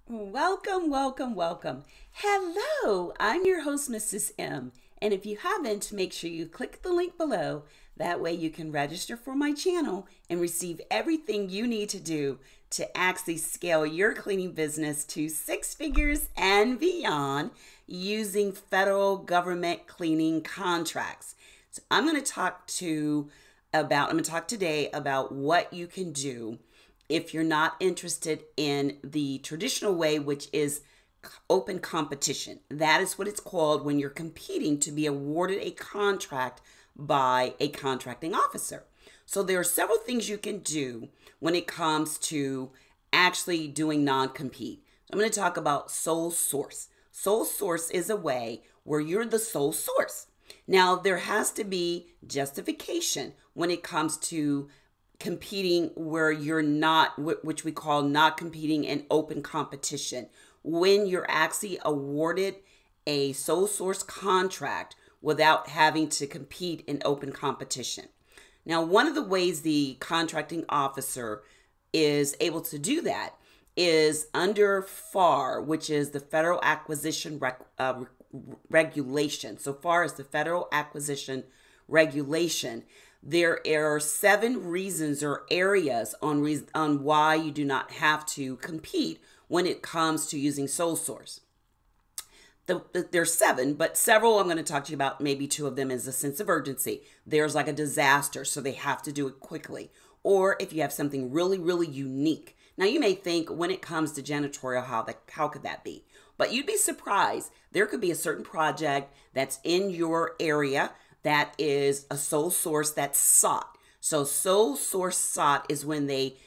Welcome, welcome, welcome. Hello, I'm your host, Mrs. M. And if you haven't, make sure you click the link below. That way you can register for my channel and receive everything you need to do to actually scale your cleaning business to six figures and beyond using federal government cleaning contracts. So I'm going to talk today about what you can do if you're not interested in the traditional way, which is open competition. That is what it's called when you're competing to be awarded a contract by a contracting officer. So there are several things you can do when it comes to actually doing non-compete. So I'm going to talk about sole source. Sole source is a way where you're the sole source. Now, there has to be justification when it comes to competing where you're not, which we call not competing in open competition. When you're actually awarded a sole source contract without having to compete in open competition. Now, one of the ways the contracting officer is able to do that is under FAR, which is the Federal Acquisition Regulation. So FAR is the Federal Acquisition Regulation. There are 7 reasons or areas on why you do not have to compete when it comes to using sole source. There's 7, but several I'm going to talk to you about. Maybe 2 of them is a sense of urgency. There's like a disaster, so they have to do it quickly. Or if you have something really, really unique. Now, you may think when it comes to janitorial, how could that be? But you'd be surprised. There could be a certain project that's in your area that is a sole source that's sought. So sole source sought is when they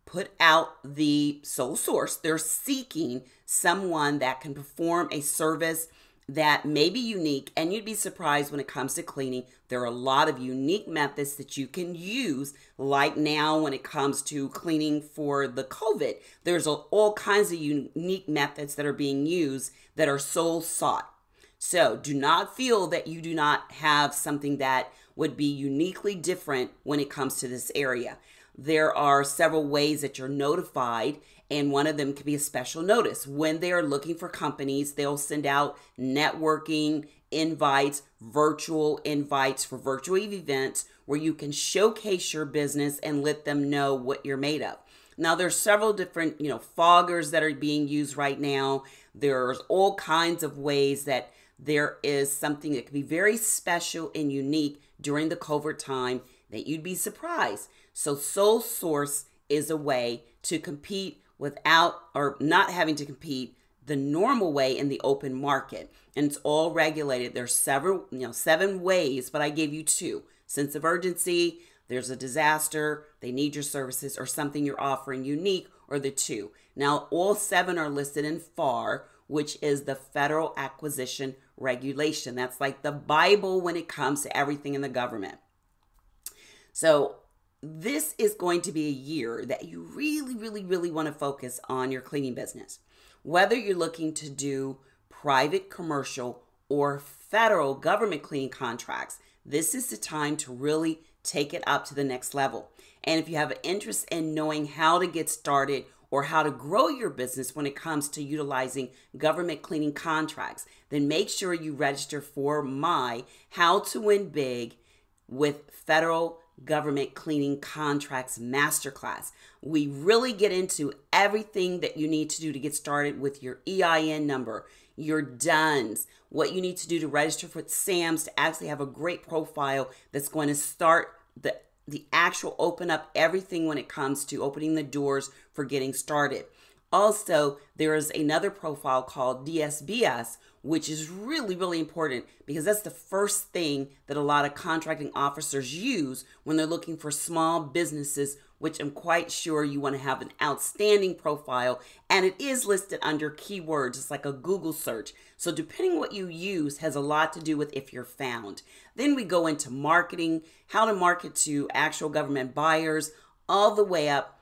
put out the sole source. They're seeking someone that can perform a service that may be unique, and you'd be surprised when it comes to cleaning. There are a lot of unique methods that you can use, like now when it comes to cleaning for the COVID. There's all kinds of unique methods that are being used that are sole sought. So do not feel that you do not have something that would be uniquely different when it comes to this area. There are several ways that you're notified, and one of them can be a special notice. When they are looking for companies, they'll send out networking invites, virtual invites for virtual events where you can showcase your business and let them know what you're made of. Now, there's several different, foggers that are being used right now. There's all kinds of ways that there is something that could be very special and unique during the COVID time that you'd be surprised. So sole source is a way to compete without or not having to compete the normal way in the open market. And it's all regulated. There's several, 7 ways, but I gave you 2. Sense of urgency, there's a disaster, they need your services, or something you're offering unique, or the 2. Now, all 7 are listed in FAR, which is the Federal Acquisition Regulation. That's like the Bible when it comes to everything in the government. So this is going to be a year that you really, really, really want to focus on your cleaning business. Whether you're looking to do private, commercial, or federal government cleaning contracts, this is the time to really take it up to the next level. And if you have an interest in knowing how to get started or how to grow your business when it comes to utilizing government cleaning contracts, then make sure you register for my How to Win Big with Federal Government Cleaning Contracts Masterclass. We really get into everything that you need to do to get started with your EIN number, your DUNS, what you need to do to register for SAMs to actually have a great profile that's going to start the actual open up everything when it comes to opening the doors for getting started. Also, there is another profile called DIBBS, which is really, really important because that's the first thing that a lot of contracting officers use when they're looking for small businesses, which I'm quite sure you want to have an outstanding profile. And it is listed under keywords. It's like a Google search. So depending what you use has a lot to do with if you're found. Then we go into marketing, how to market to actual government buyers, all the way up.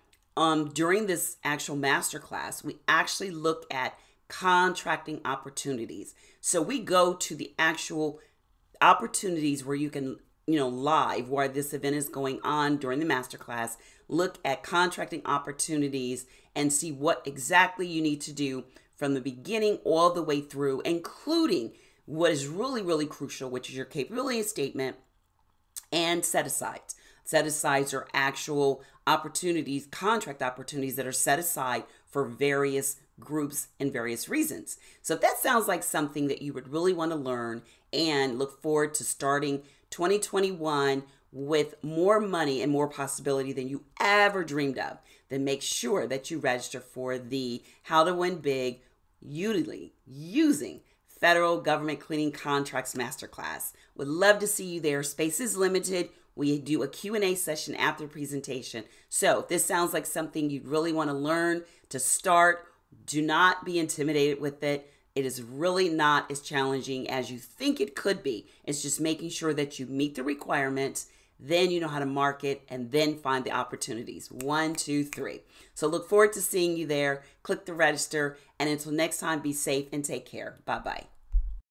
During this actual masterclass, we actually look at contracting opportunities. So we go to the actual opportunities where you can, live while this event is going on during the masterclass, look at contracting opportunities and see what exactly you need to do from the beginning all the way through, including what is really, really crucial, which is your capability statement and set-asides. Set-asides are actual opportunities, contract opportunities that are set aside for various groups and various reasons. So if that sounds like something that you would really want to learn and look forward to starting 2021 with more money and more possibility than you ever dreamed of, then make sure that you register for the How to Win Big using Federal Government Cleaning Contracts Masterclass. Would love to see you there. Space is limited. We do a Q&A session after the presentation. So if this sounds like something you really want to learn to start, do not be intimidated with it. It is really not as challenging as you think it could be. It's just making sure that you meet the requirements, then you know how to market, and then find the opportunities. 1, 2, 3. So look forward to seeing you there. Click the register, and until next time, be safe and take care. Bye-bye.